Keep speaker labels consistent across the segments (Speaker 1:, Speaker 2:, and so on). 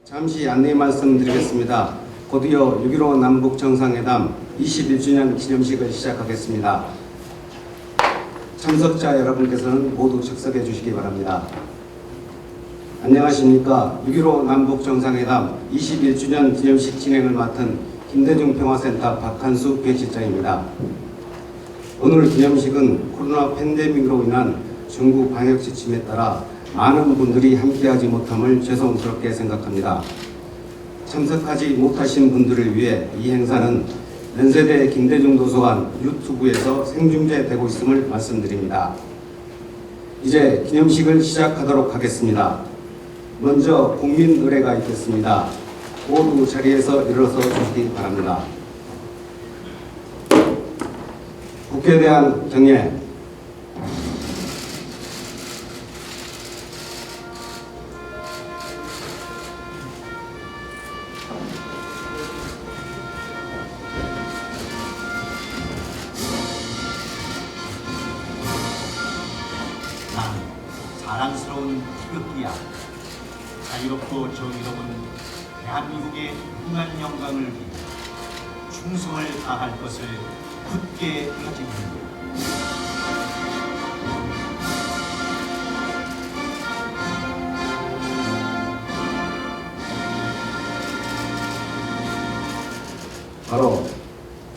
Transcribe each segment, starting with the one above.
Speaker 1: 잠시 안내 말씀드리겠습니다. 곧이어 6.15 남북정상회담 21주년 기념식을 시작하겠습니다. 참석자 여러분께서는 모두 즉석해 주시기 바랍니다. 안녕하십니까. 6.15 남북정상회담 21주년 기념식 진행을 맡은 김대중 평화센터 박한수 배치장입니다. 오늘 기념식은 코로나 팬데믹으로 인한 중국 방역 지침에 따라 많은 분들이 함께하지 못함을 죄송스럽게 생각합니다. 참석하지 못하신 분들을 위해 이 행사는 연세대 김대중 도서관 유튜브에서 생중계되고 있음을 말씀드립니다. 이제 기념식을 시작하도록 하겠습니다. 먼저 국민의례가 있겠습니다. 모두 자리에서 일어서 주시기 바랍니다. 국회에 대한 경례.
Speaker 2: 나는 자랑스러운 태극기야. 자유롭고 정의로운 대한민국의 무궁한 영광을 위해 충성을 다할 것을 굳게 다짐한다.
Speaker 1: 바로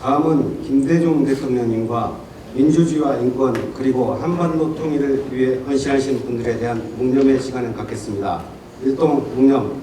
Speaker 1: 다음은 김대중 대통령님과 민주주의와 인권 그리고 한반도 통일을 위해 헌신하신 분들에 대한 묵념의 시간을 갖겠습니다. 일동 묵념.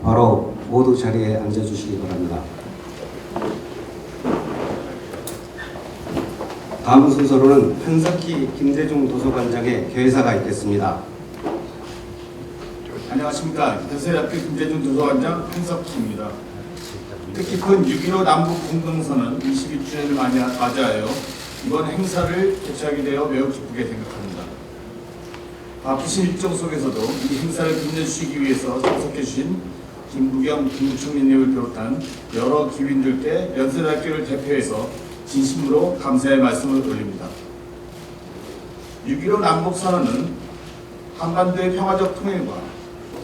Speaker 1: 바로 모두 자리에 앉아주시기 바랍니다. 다음 순서로는 한석희 김대중 도서관장의 개회사가 있겠습니다.
Speaker 3: 안녕하십니까. 연세대학교 김대중 도서관장 한석희입니다. 뜻깊은 6.15 남북 공동선언 21주년을 맞이하여 이번 행사를 개최하게 되어 매우 기쁘게 생각합니다. 바쁘신 일정 속에서도 이 행사를 빛내주시기 위해서 참석해 주신 김부겸, 김부총리님을 비롯한 여러 기민들께 연세대학교를 대표해서 진심으로 감사의 말씀을 올립니다. 6.15 남북선언은 한반도의 평화적 통일과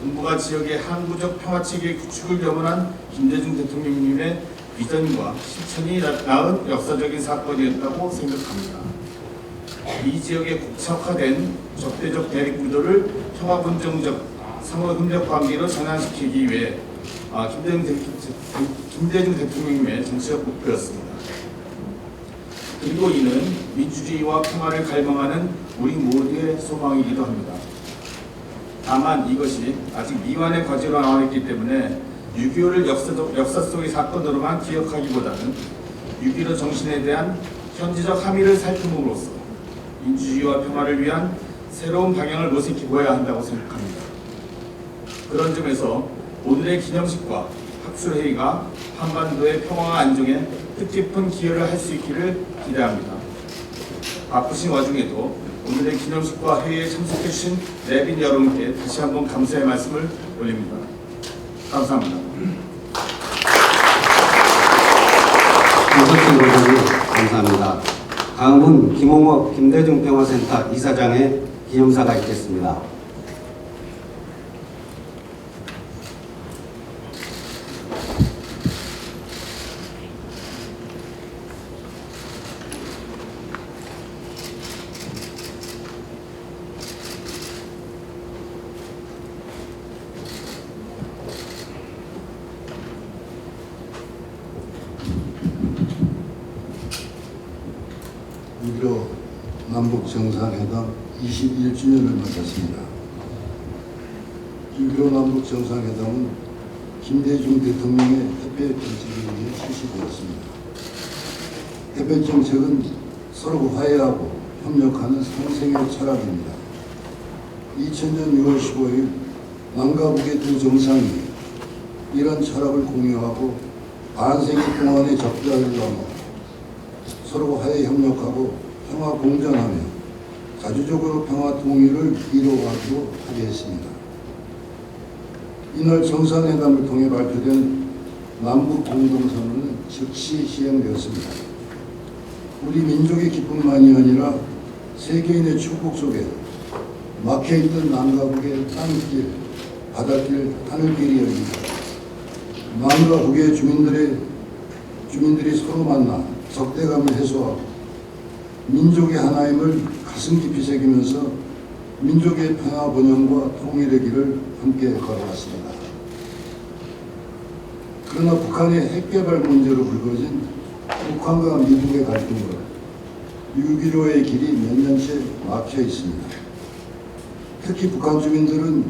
Speaker 3: 동북아 지역의 항구적 평화체계의 구축을 염원한 김대중 대통령님의 비전과 실천이 낳은 역사적인 사건이었다고 생각합니다. 이 지역의 국책화된 적대적 대립구도를 평화군정적 상호협력 관계로 전환시키기 위해 김대중 대통령님의 정치적 목표였습니다. 그리고 이는 민주주의와 평화를 갈망하는 우리 모두의 소망이기도 합니다. 다만 이것이 아직 미완의 과제로 남아있기 때문에 6.25를 역사 속의 사건으로만 기억하기보다는 6.15 정신에 대한 현지적 함의를 살펴봄으로써 민주주의와 평화를 위한 새로운 방향을 모색해 보아야 한다고 생각합니다. 그런 점에서 오늘의 기념식과 학술회의가 한반도의 평화와 안정에 뜻깊은 기여를 할 수 있기를 기대합니다. 바쁘신 와중에도 오늘의 기념식과 회의에 참석해 주신 내빈 여러분께 다시 한번 감사의 말씀을 올립니다. 감사합니다.
Speaker 1: 한석희 의원님 감사합니다. 다음은 김홍업 김대중 평화센터 이사장의 기념사가 있겠습니다.
Speaker 4: 정상회담 21주년을 맞았습니다. 6.15 남북 정상회담은 김대중 대통령의 해외 정책에 의해 실시되었습니다. 해외 정책은 서로 화해하고 협력하는 상생의 철학입니다. 2000년 6월 15일 남과 북의 두 정상이 이런 철학을 공유하고 반세기 동안의 적자를 넘어 서로 화해 협력하고 평화 공존하며 자주적으로 평화 통일을 이루어가기로 합의했습니다. 이날 정상회담을 통해 발표된 남북 공동선언은 즉시 시행되었습니다. 우리 민족의 기쁨만이 아니라 세계인의 축복 속에 막혀있던 남과 북의 땅길, 바닷길, 하늘길이 열립니다. 남과 북의 주민들이 서로 만나 적대감을 해소하고 민족의 하나임을 가슴 깊이 새기면서 민족의 평화 번영과 통일의 길을 함께 걸어왔습니다. 그러나 북한의 핵개발 문제로 불거진 북한과 미국의 갈등으로 6.15의 길이 몇 년째 막혀 있습니다. 특히 북한 주민들은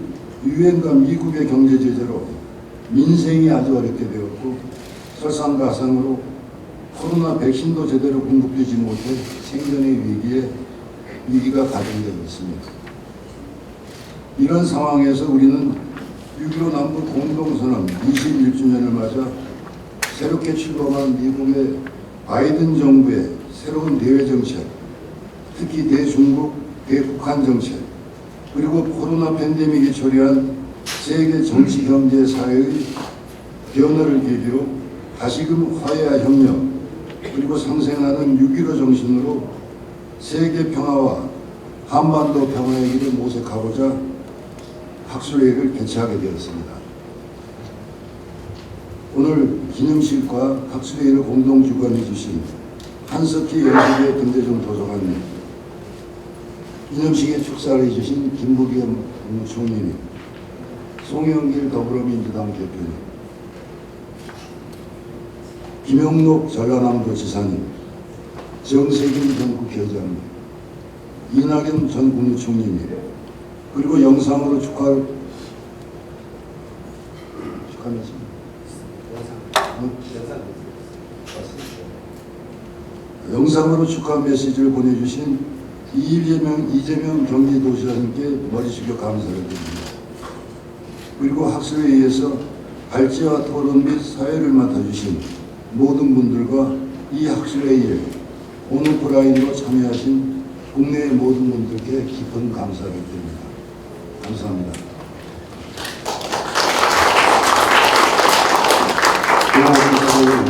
Speaker 4: 유엔과 미국의 경제 제재로 민생이 아주 어렵게 되었고 설상가상으로 코로나 백신도 제대로 공급되지 못해 생존의 위기가 가중되고 있습니다. 이런 상황에서 우리는 6.15 남북 공동선언 21주년을 맞아 새롭게 출범한 미국의 바이든 정부의 새로운 대외 정책, 특히 대중국, 대북한 정책, 그리고 코로나 팬데믹이 초래한 세계 정치, 경제, 사회의 변화를 계기로 다시금 화해와 협력, 그리고 상생하는 6.15 정신으로 세계 평화와 한반도 평화의 길을 모색하고자 학술회의를 개최하게 되었습니다. 오늘 기념식과 학술회의를 공동 주관해 주신 한석희 연수대 김대중 도서관님, 기념식에 축사를 해주신 김부겸 국무총리님, 송영길 더불어민주당 대표님, 김영록 전라남도 지사님, 정세균 전 국회의장님, 이낙연 전 국무총리님, 그리고 영상으로 축하 메시지를 보내주신 이재명 경기도지사님께 머리 숙여 감사를 드립니다. 그리고 학술회의에서 발제와 토론 및 사회를 맡아주신 모든 분들과 이 학술회의에 온오프라인으로 참여하신 국내의 모든 분들께 깊은 감사를 드립니다. 감사합니다.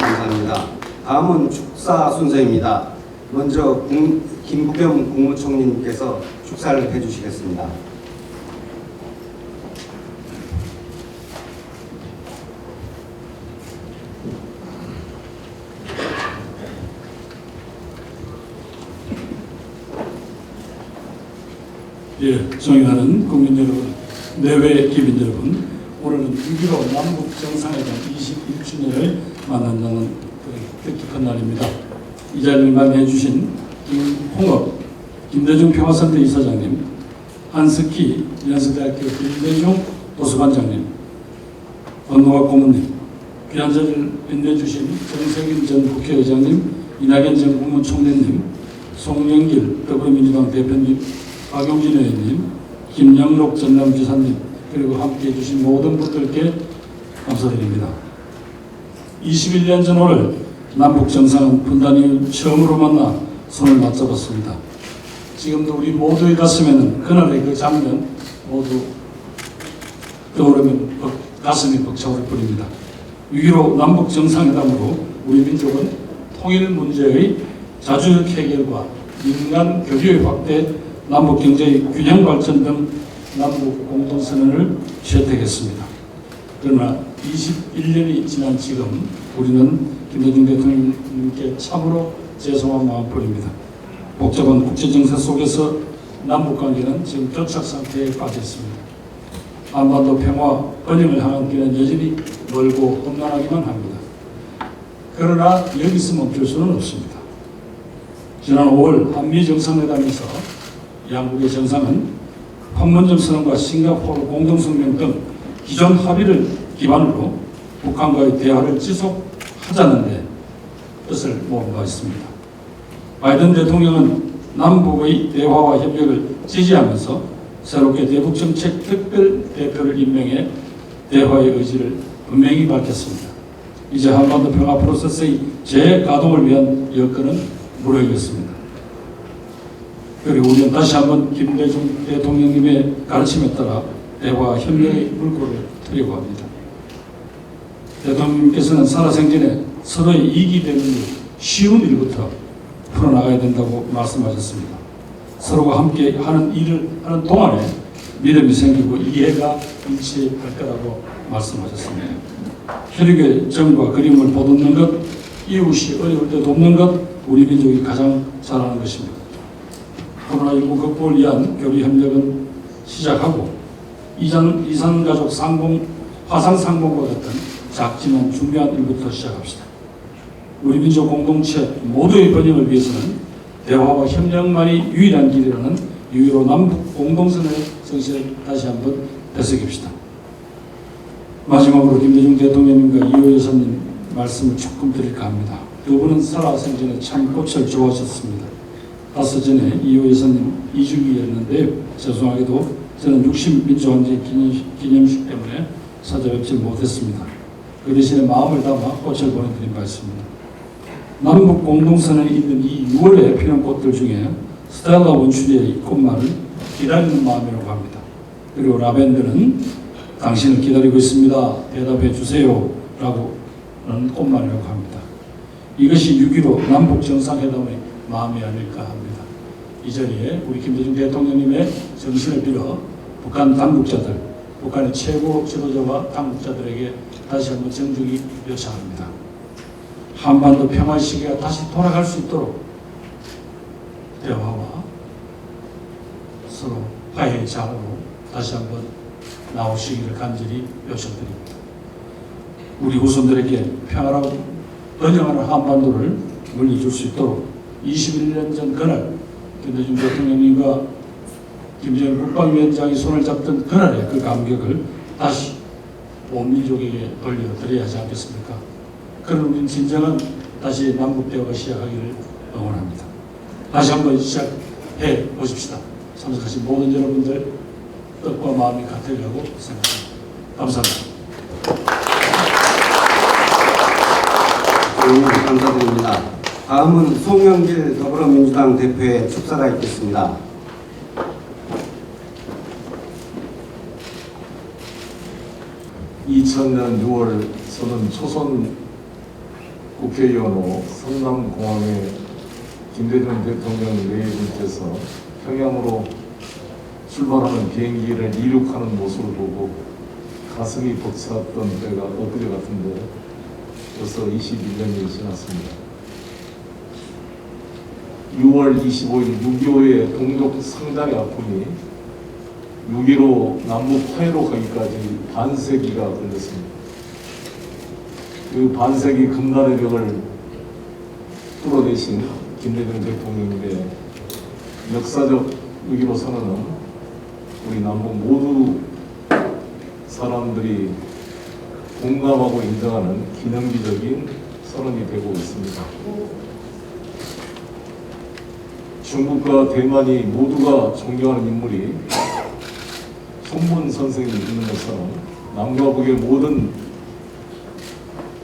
Speaker 1: 감사합니다. 다음은 축사 순서입니다. 먼저 김부겸 국무총리님께서 축사를 해주시겠습니다.
Speaker 5: 예, 존경하는 국민 여러분, 내외 기민 여러분, 오늘은 6.15 남북 정상회담 21주년을 만난다는 뜻깊은 날입니다. 이 자리를 마련해 주신 김홍업 김대중 평화선대 이사장님, 한석희 연세대학교 김대중 도서관장님, 권노학 고문님, 귀한 자리를 빛내주신 정세균 전 국회의장님, 이낙연 전 국무총리님, 송영길 더불어민주당 대표님, 박용진 의원님, 김영록 전남지사님, 그리고 함께해 주신 모든 분들께 감사드립니다. 21년 전 오늘 남북 정상은 분단 이후 처음으로 만나 손을 맞잡았습니다. 지금도 우리 모두의 가슴에는 그날의 그 장면 모두 떠오르면 가슴이 벅차오를 뿐입니다. 6.15 남북 정상회담으로 우리 민족은 통일 문제의 자주적 해결과 민간 교류의 확대, 남북 경제의 균형 발전 등 남북 공동선언을 채택했습니다. 그러나 21년이 지난 지금 우리는 김대중 대통령님께 참으로 죄송한 마음뿐입니다. 복잡한 국제정세 속에서 남북관계는 지금 교착 상태에 빠져 있습니다. 한반도 평화 번영을 향한 길은 여전히 멀고 험난하기만 합니다. 그러나 여기서 멈출 수는 없습니다. 지난 5월 한미 정상회담에서 양국의 정상은 판문점 선언과 싱가포르 공동성명 등 기존 합의를 기반으로 북한과의 대화를 지속하자는 데 뜻을 모은 바 있습니다. 바이든 대통령은 남북의 대화와 협력을 지지하면서 새롭게 대북정책 특별대표를 임명해 대화의 의지를 분명히 밝혔습니다. 이제 한반도 평화 프로세스의 재가동을 위한 여건은 무르익었습니다. 그리고 우리는 다시 한번 김대중 대통령님의 가르침에 따라 대화와 협력의 물꼬를 트려고 합니다. 대통령께서는 살아생전에 서로의 이익이 되는 쉬운 일부터 풀어나가야 된다고 말씀하셨습니다. 서로가 함께 하는 일을 하는 동안에 믿음이 생기고 이해가 일치할 거라고 말씀하셨습니다. 혈육의 정과 그림을 보듬는 것, 이웃이 어려울 때 돕는 것, 우리 민족이 가장 잘하는 것입니다. 코로나19 극복을 위한 교류 협력은 시작하고 이산가족 화상 상봉과 같은 작지만 중요한 일부터 시작합시다. 우리 민족 공동체 모두의 번영을 위해서는 대화와 협력만이 유일한 길이라는 유일로 남북 공동선의 정신을 다시 한번 되새깁시다. 마지막으로 김대중 대통령님과 이호 여사님 말씀을 조금 드릴까 합니다. 두 분은 살아생전에 참 꽃을 좋아하셨습니다. 5 전에 이호 여사님 이주기였는데요. 죄송하게도 저는 60민주항쟁 기념식 때문에 찾아뵙지 못했습니다. 그 대신에 마음을 담아 꽃을 보내드린 바 있습니다. 남북 공동선에 있는 이 6월에 피는 꽃들 중에 스텔라 원추리의 꽃말을 기다리는 마음이라고 합니다. 그리고 라벤더는 당신을 기다리고 있습니다. 대답해 주세요. 라고는 꽃말이라고 합니다. 이것이 6.15 남북 정상회담의 마음이 아닐까 합니다. 이 자리에 우리 김대중 대통령님의 정신을 빌어 북한 당국자들, 북한의 최고 지도자와 당국자들에게 다시 한번 정중히 요청합니다. 한반도 평화의 시기가 다시 돌아갈 수 있도록 대화와 서로 화해의 장으로 다시 한번 나오시기를 간절히 요청드립니다. 우리 후손들에게 평화로운 번영하는 한반도를 물려줄 수 있도록 21년 전 그날 김대중 대통령님과 김정일 국방위원장이 손을 잡던 그날의 그 감격을 다시 온 민족에게 돌려드려야 하지 않겠습니까? 그런 우리는 진정한 다시 남북대화가 시작하기를 응원합니다. 다시 한번 시작해 보십시다. 참석하신 모든 여러분들 뜻과 마음이 같으리라고 생각합니다. 감사합니다.
Speaker 1: 감사드립니다. 다음은 송영길 더불어민주당 대표의 축사가 있겠습니다.
Speaker 6: (2000년 6월) 저는 초선 국회의원으로 성남공항에 김대중 대통령 내분께서 평양으로 출발하는 비행기를 이륙하는 모습을 보고 가슴이 벅찼던 때가 엊그제 같은데 벌써 21년이 지났습니다. 6월 25일 6.25의 동족 상당의 아픔이 6.15 남북 화해로 가기까지 반세기가 걸렸습니다. 그 반세기 금단의 벽을 뚫어내신 김대중 대통령의 역사적 6.15 선언은 우리 남북 모두 사람들이 공감하고 인정하는 기념비적인 선언이 되고 있습니다. 중국과 대만이 모두가 존경하는 인물이 손문 선생이 있는 것처럼 남과 북의 모든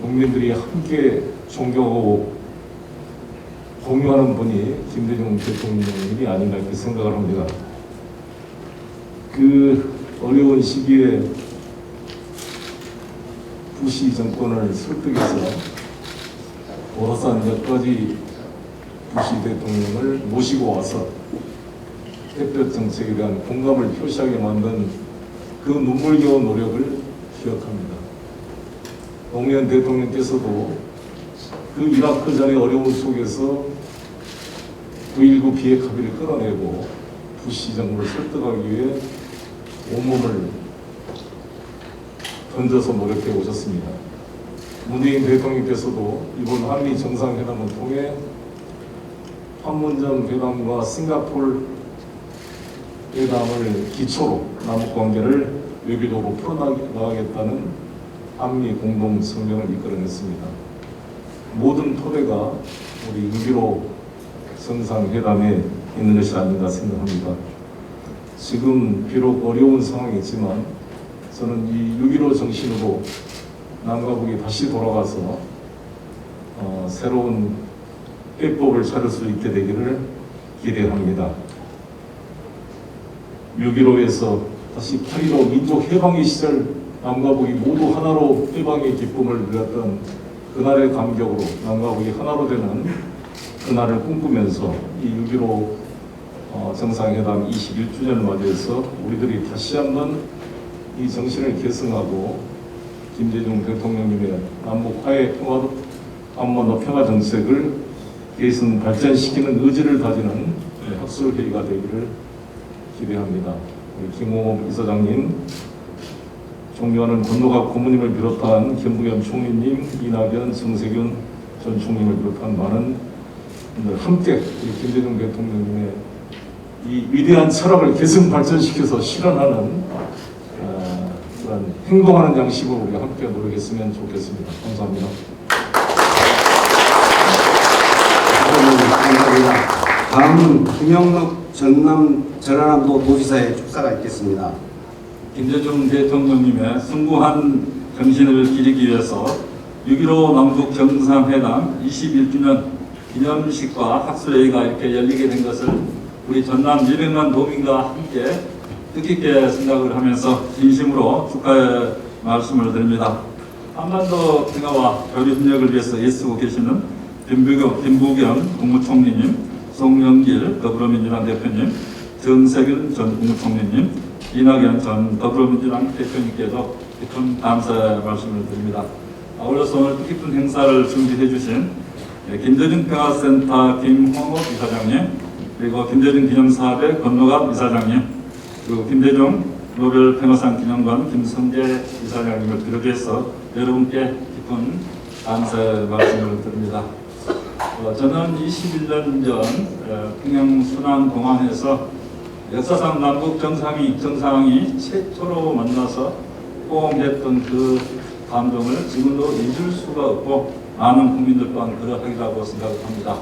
Speaker 6: 국민들이 함께 존경하고 공유하는 분이 김대중 대통령이 아닌가 이렇게 생각을 합니다. 그 어려운 시기에 부시 정권을 설득해서 오사산 역까지 부시 대통령을 모시고 와서 햇볕 정책에 대한 공감을 표시하게 만든 그 눈물겨운 노력을 기억합니다. 노무현 대통령께서도 그 이라크전의 어려움 속에서 9.19 비핵 합의를 끌어내고 부시 정부를 설득하기 위해 온몸을 던져서 노력해 오셨습니다. 문재인 대통령께서도 이번 한미 정상회담을 통해 판문점 회담과 싱가포르 회담을 기초로 남북 관계를 외교적으로 풀어나가겠다는 한미 공동 성명을 이끌어냈습니다. 모든 토대가 우리 6.15 정상회담에 있는 것이 아닌가 생각합니다. 지금 비록 어려운 상황이지만 저는 이 6.15 정신으로 남과 북이 다시 돌아가서 새로운 해법을 찾을 수 있게 되기를 기대합니다. 6.15에서 다시 8.15 민족 해방의 시절 남과 북이 모두 하나로 해방의 기쁨을 누렸던 그날의 감격으로 남과 북이 하나로 되는 그날을 꿈꾸면서 이 6.15 정상회담 21주년을 맞이해서 우리들이 다시 한번 이 정신을 계승하고 김대중 대통령님의 남북 화해 평화 한반도 평화 정책을 계승 발전시키는 의지를 다지는 학술회의가 되기를 기대합니다. 우리 김홍업 이사장님, 존경하는 권노갑 고모님을 비롯한 김부겸 총리님, 이낙연, 정세균 전 총리를 비롯한 많은 분들 함께 우리 김대중 대통령님의 이 위대한 철학을 계승 발전시켜서 실현하는 그런 행동하는 양식으로 우리가 함께 노력했으면 좋겠습니다. 감사합니다.
Speaker 1: 감사합니다. 다음은 김영록 전남도 도지사의 축사가 있겠습니다.
Speaker 5: 김대중 대통령님의 숭고한 정신을 기리기 위해서 6.15 남북 정상회담 21주년 기념식과 학술회의가 이렇게 열리게 된 것을 우리 전남 200만 도민과 함께 뜻깊게 생각을 하면서 진심으로 축하의 말씀을 드립니다. 한반도 평화와 교류 협력을 위해서 애쓰고 계시는 김부겸 국무총리님, 송영길 더불어민주당 대표님, 정세균 전 국무총리님, 이낙연 전 더불어민주당 대표님께도 깊은 감사의 말씀을 드립니다. 아울러서 오늘 뜻깊은 행사를 준비해 주신 김대중 평화센터 김홍업 이사장님, 그리고 김대중 기념사업의 권노갑 이사장님, 그리고 김대중 노벨 평화상 기념관 김성재 이사장님을 비롯해서 여러분께 깊은 감사의 말씀을 드립니다. 저는 21년 전 평양 순안공항에서 역사상 남북 정상이 최초로 만나서 호응했던 그 감동을 지금도 잊을 수가 없고 많은 국민들 또한 그러하리라고 생각합니다.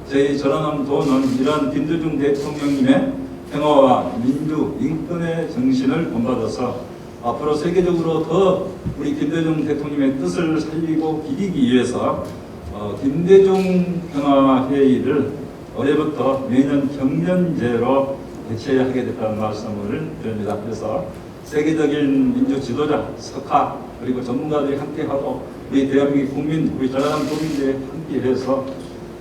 Speaker 5: 저희 전남도는 이러한 김대중 대통령님의 평화와 민주, 인권의 정신을 본받아서 앞으로 세계적으로 더 우리 김대중 대통령님의 뜻을 살리고 기리기 위해서 김대중 평화회의를 올해부터 매년 경년제로 개최하게 됐다는 말씀을 드립니다. 그래서 세계적인 민주 지도자, 석학, 그리고 전문가들이 함께하고 우리 대한민국 국민, 우리 전남 국민들이 함께해서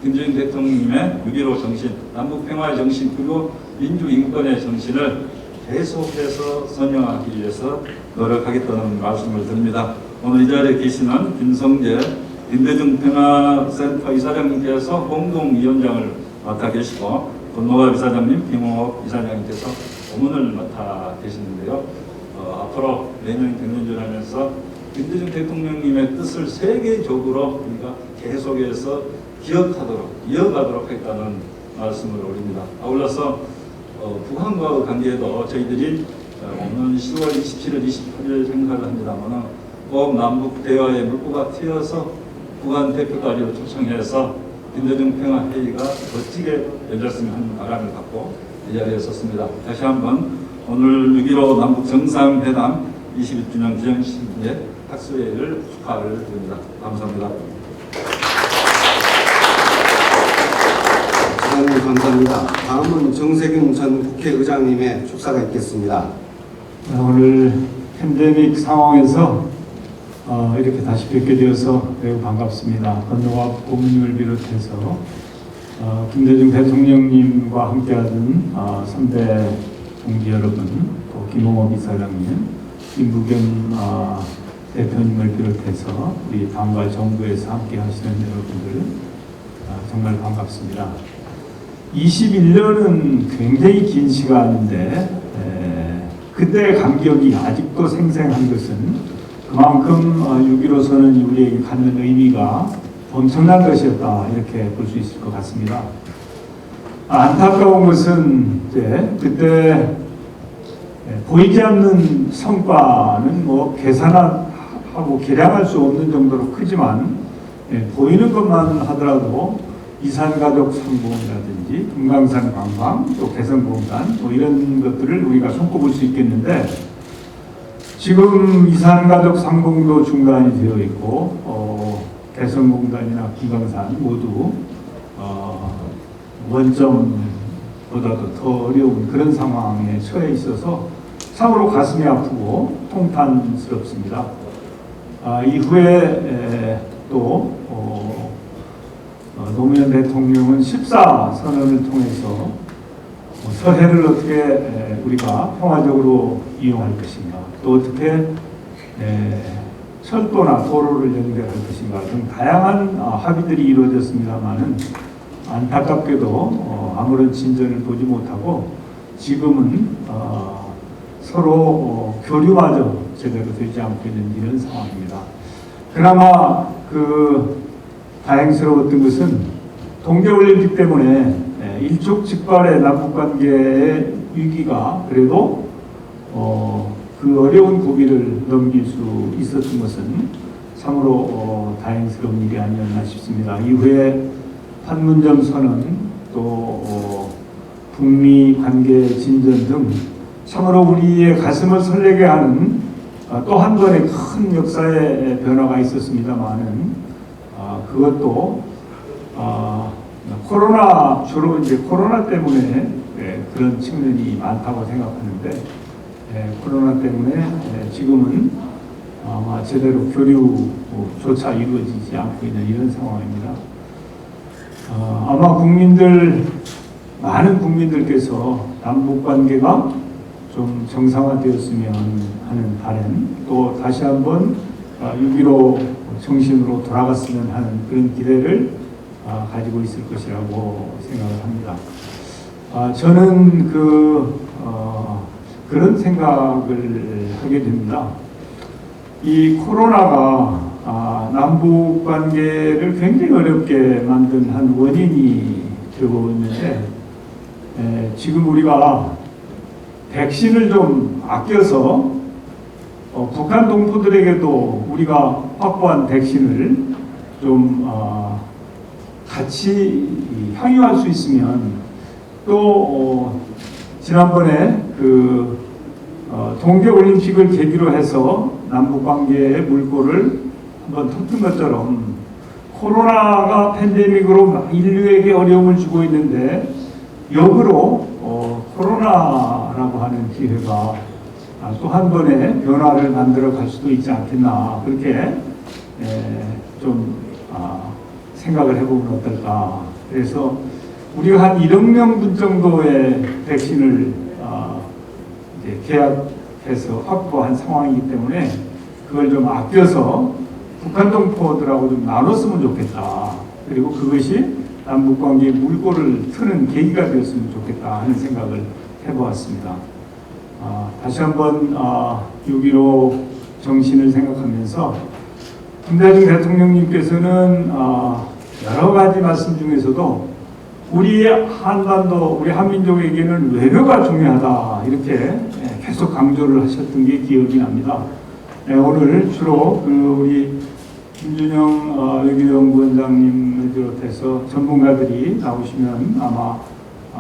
Speaker 5: 김대중 대통령님의 6.15 정신, 남북평화의 정신, 그리고 민주인권의 정신을 계속해서 선영하기 위해서 노력하겠다는 말씀을 드립니다. 오늘 이 자리에 계시는 김성재 김대중 평화센터 이사장님께서 공동위원장을 맡아 계시고 권노갑 이사장님, 김홍업 이사장님께서 고문을 맡아 계시는데요. 앞으로 내년 경연전하면서 김대중 대통령님의 뜻을 세계적으로 우리가 계속해서 기억하도록, 이어가도록 하겠다는 말씀을 올립니다. 아울러서 북한과의 관계도 저희들이 오는 10월 27일, 28일 생각을 합니다만 꼭 남북 대화의 물꼬가 튀어서 북한 대표까지도 초청해서 김대중 평화회의가 멋지게 열렸으면 하는 바람을 갖고 이 자리에 섰습니다. 다시 한번 오늘 6.15 남북 정상회담 21주년 기념식의 학술회의를 축하를 드립니다. 감사합니다.
Speaker 1: 시장님 감사합니다. 다음은 정세균 전 국회의장님의 축사가 있겠습니다.
Speaker 7: 오늘 팬데믹 상황에서 이렇게 다시 뵙게 되어서 매우 반갑습니다. 권노갑 고모님을 비롯해서 김대중 대통령님과 함께하던 선배 동지 여러분, 또 김홍업 이사장님, 김부겸 대표님을 비롯해서 우리 당과 정부에서 함께하시는 여러분들 정말 반갑습니다. 21년은 굉장히 긴 시간인데 그때의 감격이 아직도 생생한 것은 그만큼 6.15선언이 우리에게 갖는 의미가 엄청난 것이었다, 이렇게 볼 수 있을 것 같습니다. 안타까운 것은 이제 그때 보이지 않는 성과는 뭐 계산하고 계량할 수 없는 정도로 크지만 보이는 것만 하더라도 이산가족 상봉이라든지 금강산 관광 또 개성공단 뭐 이런 것들을 우리가 손꼽을 수 있겠는데 지금 이산가족 상봉도 중단이 되어 있고 개성공단이나 금강산 모두 원점보다도 더 어려운 그런 상황에 처해 있어서 참으로 가슴이 아프고 통탄스럽습니다. 이후에 또 노무현 대통령은 14선언을 통해서 서해를 어떻게 우리가 평화적으로 이용할 것인가, 또 어떻게 철도나 도로를 연결할 것인가 등 다양한 합의들이 이루어졌습니다만은 안타깝게도 아무런 진전을 보지 못하고 지금은 서로 교류마저 제대로 되지 않고 있는 이런 상황입니다. 그나마 다행스러웠던 것은 동계올림픽 때문에 일촉즉발의 남북관계의 위기가 그래도 그 어려운 고비를 넘길 수 있었던 것은 참으로 다행스러운 일이 아니었나 싶습니다. 이후에 판문점 선언 또 북미 관계 진전 등 참으로 우리의 가슴을 설레게 하는 또 한 번의 큰 역사의 변화가 있었습니다만은 그것도 주로 이제 코로나 때문에 그런 측면이 많다고 생각하는데 코로나 때문에 지금은 아마 제대로 교류조차 이루어지지 않고 있는 이런 상황입니다. 아마 많은 국민들께서 남북 관계가 좀 정상화되었으면 하는 바람, 또 다시 한번 6.15 정신으로 돌아갔으면 하는 그런 기대를 가지고 있을 것이라고 생각을 합니다. 저는 그런 생각을 하게 됩니다. 이 코로나가 남북 관계를 굉장히 어렵게 만든 한 원인이 되고 있는데 지금 우리가 백신을 좀 아껴서 북한 동포들에게도 우리가 확보한 백신을 좀 같이 향유할 수 있으면 또 지난번에 동계올림픽을 계기로 해서 남북관계의 물꼬를 한번 터뜨린 것처럼 코로나가 팬데믹으로 인류에게 어려움을 주고 있는데 역으로 코로나라고 하는 기회가 또 한 번의 변화를 만들어 갈 수도 있지 않겠나, 그렇게 좀 생각을 해보면 어떨까. 그래서 우리가 한 1억 명분 정도의 백신을 이제 계약해서 확보한 상황이기 때문에 그걸 좀 아껴서 북한 동포들하고 좀 나눴으면 좋겠다. 그리고 그것이 남북관계의 물꼬를 트는 계기가 되었으면 좋겠다 하는 생각을 해보았습니다. 다시 한번 6.15 정신을 생각하면서 김대중 대통령님께서는 여러 가지 말씀 중에서도 우리 한반도, 우리 한민족에게는 외교가 중요하다, 이렇게 계속 강조를 하셨던 게 기억이 납니다. 오늘 주로 우리 김준영 외교연구원장님을 비롯해서 전문가들이 나오시면 아마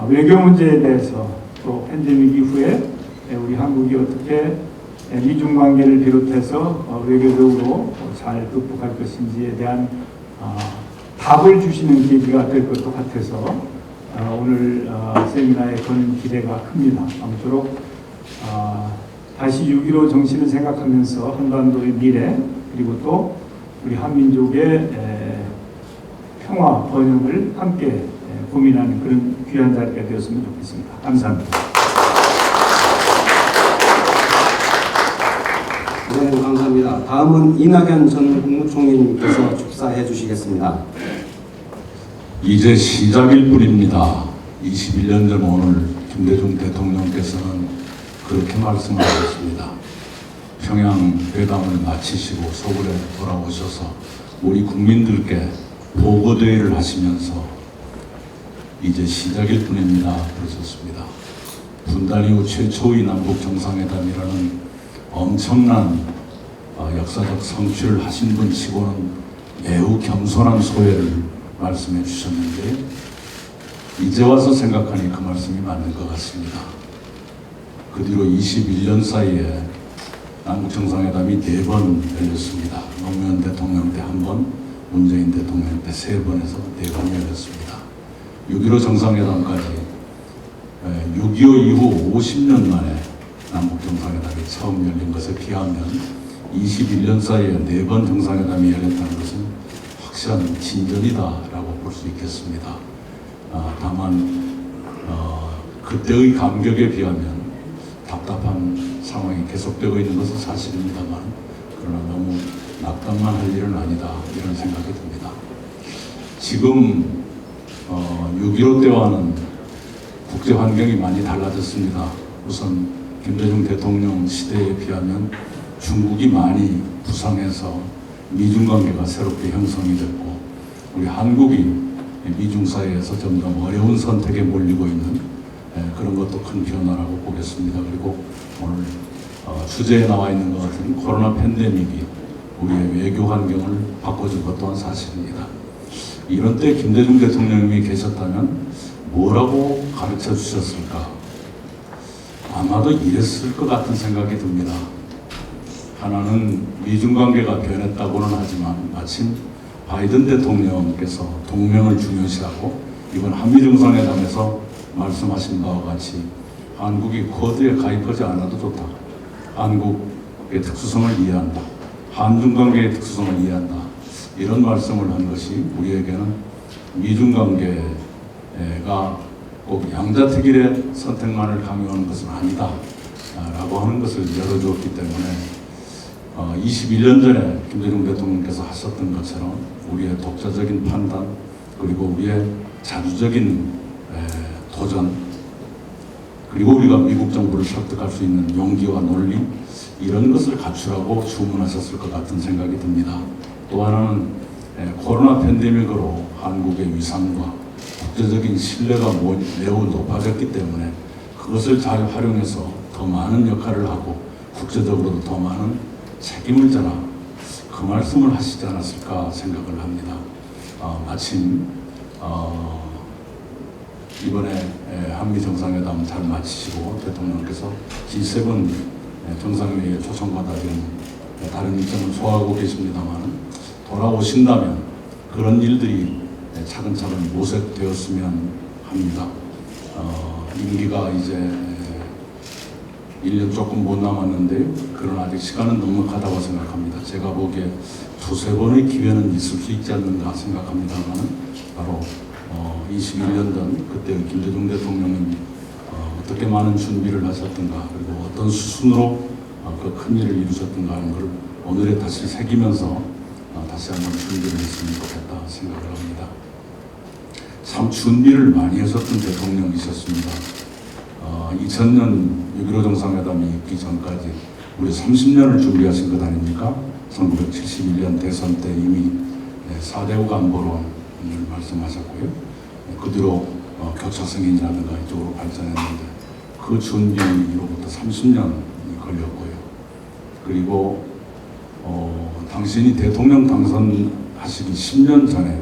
Speaker 7: 외교 문제에 대해서 또 팬데믹 이후에 우리 한국이 어떻게 미중 관계를 비롯해서 외교적으로 잘 극복할 것인지에 대한 답을 주시는 계기가 될 것도 같아서 오늘 세미나에 거는 기대가 큽니다. 아무쪼록 다시 6.15 정신을 생각하면서 한반도의 미래, 그리고 또 우리 한민족의 평화 번영을 함께 고민하는 그런 귀한 자리가 되었으면 좋겠습니다. 감사합니다.
Speaker 1: 네, 감사합니다. 다음은 이낙연 전 국무총리님께서 축사해 주시겠습니다.
Speaker 8: 이제 시작일 뿐입니다. 21년 전 오늘 김대중 대통령께서는 그렇게 말씀하셨습니다. 평양 회담을 마치시고 서울에 돌아오셔서 우리 국민들께 보고대회를 하시면서 이제 시작일 뿐입니다 그러셨습니다. 분단 이후 최초의 남북 정상회담이라는 엄청난 역사적 성취를 하신 분 치고는 매우 겸손한 소회를 말씀해 주셨는데 이제 와서 생각하니 그 말씀이 맞는 것 같습니다. 그 뒤로 21년 사이에 남북 정상회담이 4번 열렸습니다. 노무현 대통령 때 1번, 문재인 대통령 때 3번에서 4번이 열렸습니다. 6.15 정상회담까지 6.25 이후 50년 만에 남북 정상회담이 처음 열린 것에 비하면 21년 사이에 4번 정상회담이 열렸다는 것은 확실한 진전이다라고 볼 수 있겠습니다. 다만 그때의 감격에 비하면 답답한 상황이 계속되고 있는 것은 사실입니다만 그러나 너무 낙담만 할 일은 아니다 이런 생각이 듭니다. 지금 6.15 때와는 국제 환경이 많이 달라졌습니다. 우선 김대중 대통령 시대에 비하면 중국이 많이 부상해서 미중 관계가 새롭게 형성이 됐고 우리 한국이 미중 사이에서 점점 어려운 선택에 몰리고 있는 그런 것도 큰 변화라고 보겠습니다. 그리고 오늘 주제에 나와 있는 것 같은 코로나 팬데믹이 우리의 외교 환경을 바꿔준 것 또한 사실입니다. 이런 때 김대중 대통령님이 계셨다면 뭐라고 가르쳐 주셨을까? 아마도 이랬을 것 같은 생각이 듭니다. 하나는 미중 관계가 변했다고는 하지만 마침 바이든 대통령께서 동맹을 중요시하고 이번 한미 정상회담에서 말씀하신 바와 같이 한국이 쿼드에 가입하지 않아도 좋다. 한국의 특수성을 이해한다. 한중 관계의 특수성을 이해한다. 이런 말씀을 한 것이 우리에게는 미중 관계가 꼭 양자택일의 선택만을 강요하는 것은 아니다. 라고 하는 것을 열어주었기 때문에 21년 전에 김대중 대통령께서 하셨던 것처럼 우리의 독자적인 판단 그리고 우리의 자주적인 도전 그리고 우리가 미국 정부를 설득할 수 있는 용기와 논리 이런 것을 갖추라고 주문하셨을 것 같은 생각이 듭니다. 또 하나는 코로나 팬데믹으로 한국의 위상과 국제적인 신뢰가 매우 높아졌기 때문에 그것을 잘 활용해서 더 많은 역할을 하고 국제적으로도 더 많은 책임을 져라 그 말씀을 하시지 않았을까 생각을 합니다. 마침 이번에 한미 정상회담 잘 마치시고 대통령께서 G7 정상회의에 초청받아 지금 다른 일정을 소화하고 계십니다만 돌아오신다면 그런 일들이 차근차근 모색되었으면 합니다. 임기가 이제 1년 조금 못 남았는데 그러나 아직 시간은 넉넉하다고 생각합니다. 제가 보기에 2-3번의 기회는 있을 수 있지 않는가 생각합니다만 바로 21년 전 그때 김대중 대통령은 어떻게 많은 준비를 하셨던가 그리고 어떤 수순으로 그 큰 일을 이루셨던가 하는 걸 오늘에 다시 새기면서 다시 한번 준비를 했으면 좋겠다 생각을 합니다. 참 준비를 많이 하셨던 대통령이셨습니다. 2000년 6.15 정상회담이 있기 전까지 우리 30년을 준비하신 것 아닙니까? 1971년 대선 때 이미 4대5 안보론을 말씀하셨고요. 그 뒤로 교차 승인이라든가 이쪽으로 발전했는데 그 준비로부터 30년이 걸렸고요. 그리고 당신이 대통령 당선하시기 10년 전에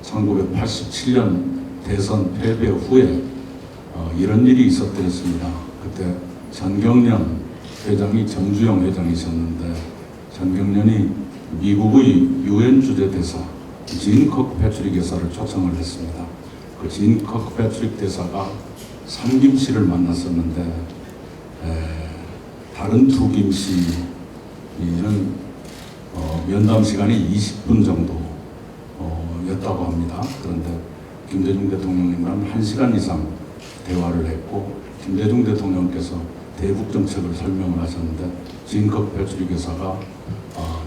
Speaker 8: 1987년 대선 패배 후에 이런 일이 있었습니다. 그때 전경련 회장이 정주영 회장이셨는데 전경련이 미국의 유엔 주재 대사 진 커크패트릭 여사를 초청을 했습니다. 그 진 커크패트릭 대사가 삼김 씨를 만났었는데 다른 두 김 씨는 면담 시간이 20분 정도였다고 합니다. 그런데 김대중 대통령님과는 1시간 이상 대화를 했고 김대중 대통령께서 대북 정책을 설명을 하셨는데 진 커크패트릭 여사가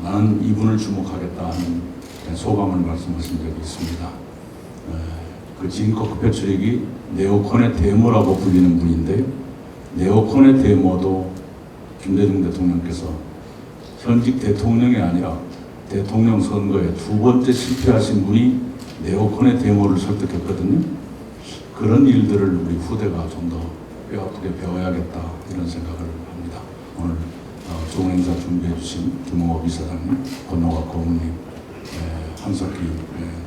Speaker 8: 나는 이분을 주목하겠다 하는 소감을 말씀하신 적이 있습니다. 그 진 커크패트릭이 네오콘의 대모라고 불리는 분인데 네오콘의 대모도 김대중 대통령께서 현직 대통령이 아니라 대통령 선거에 2번째 실패하신 분이 네오콘의 대모를 설득했거든요. 그런 일들을 우리 후대가 좀 더 어떻게 배워야겠다 이런 생각을 합니다. 오늘 좋은 행사 준비해 주신 김홍업 이사장님, 권노각 고문님, 한석기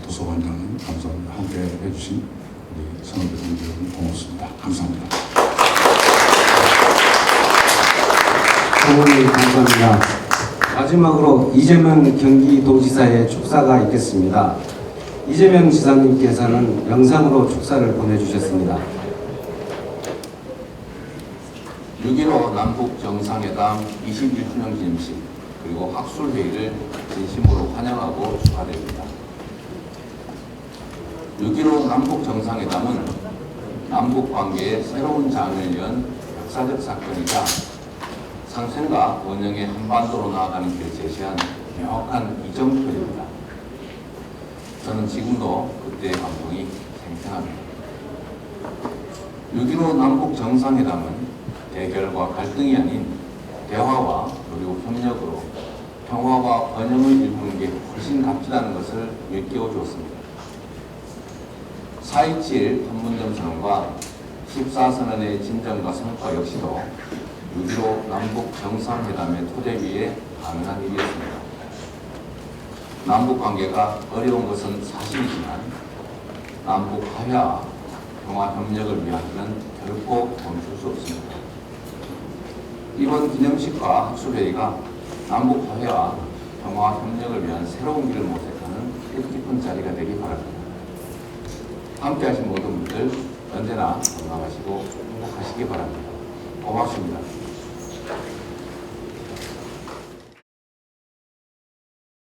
Speaker 8: 도서관장님 감사합니다. 함께 해주신 우리 선후배 동지 여러분 고맙습니다. 감사합니다.
Speaker 1: 고문님 감사합니다. 마지막으로 이재명 경기도지사의 축사가 있겠습니다. 이재명 지사님께서는 영상으로 축사를 보내주셨습니다.
Speaker 9: 6.15 남북 정상회담 21주년 기념식 그리고 학술회의를 진심으로 환영하고 축하드립니다. 6.15 남북 정상회담은 남북 관계의 새로운 장을 연 역사적 사건이자 상생과 원형의 한반도로 나아가는 길을 제시한 명확한 이정표입니다. 저는 지금도 그때의 감동이 생생합니다. 6.15 남북 정상회담은 대결과 갈등이 아닌 대화와 그리고 협력으로 평화와 번영을 이루는 게 훨씬 값지다는 것을 일깨워 주었습니다. 4.27 판문점 선언과 14선언의 진전과 성과 역시도 6.15 남북 정상회담의 토대 위에 가능한 일이었습니다. 남북 관계가 어려운 것은 사실이지만 남북 화해와 평화 협력을 위하여는 결코 멈출 수 없습니다. 이번 기념식과 학술회의가 남북 화해와 평화 협력을 위한 새로운 길을 모색하는 뜻깊은 자리가 되기 바랍니다. 함께하신 모든 분들 언제나 건강하시고 행복하시기 바랍니다. 고맙습니다.